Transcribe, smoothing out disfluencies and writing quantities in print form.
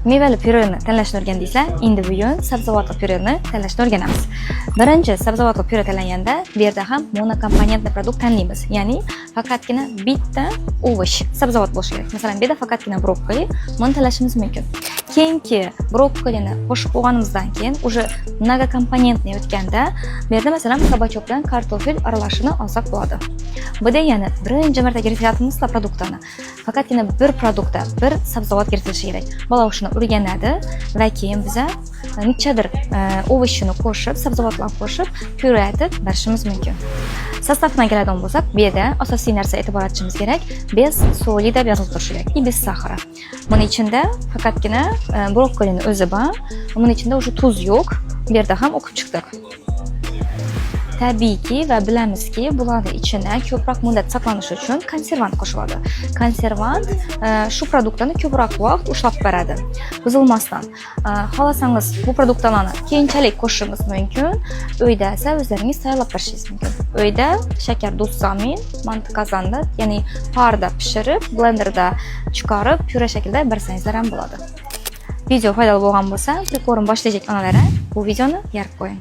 Mevali pyureni tanlashni o'rgandiysizlar, endi bugun sabzavotli pyureni tanlashni o'rganamiz. Birinchi sabzavotli pyure tanlaganda bu yerda ham monokomponentli produkt tanlaymiz. Ya'ni faqatgina bitta ovosh, sabzavot bo'lishi kerak. Masalan, bu yerda faqatgina brokkoli, buni tanlashimiz mumkin. Keyingi brokkolini qo'shib qo'yganimizdan keyin уже mnogokomponentni o'tganda, bu yerda masalan kabachok bilan kartofel aralashishini olsak bo'ladi. Bu degani birinchi marta kirityapmizlar produktlarni. Faqatgina bir produktda bir sabzavot kiritilishi kerak. Bola shuni o'rganadi va keyin biza nechadir ovoshini qo'shib, sabzavotlarni qo'shib, pyure etib berishimiz mumkin. Sostavdan keladigan bo'lsak, bu yerda asosiy narsa e'tibor etishimiz kerak, bez soli deb yozilib turishi kerak, bez sahari. Buning ichida faqatgina brokkolini o'zi bor, buning ichida o'sha tuz yo'q. Bu yerda ham o'qib chiqdik. Tabiiyki va bilamizki, bularning ichida ko'proq muddat saqlanishi uchun konservant qo'shiladi. Konservant shu produktlarni ko'proq vaqt ushlab beradi, buzilmasdan. Xohlasangiz bu produktlarni keyinchalik qo'shishingiz mumkin, uyda esa o'zlaringiz tayyorlab berishingiz mumkin. Uyda shakar do'stsamin, mantiqazanda, ya'ni parda pishirib, blenderda chiqarib, pyure shaklida bersangizlar ham bo'ladi. Video foydali bo'lgan bo'lsa, ko'rib boshlayotgan onalar bu videoni yarib qo'ying.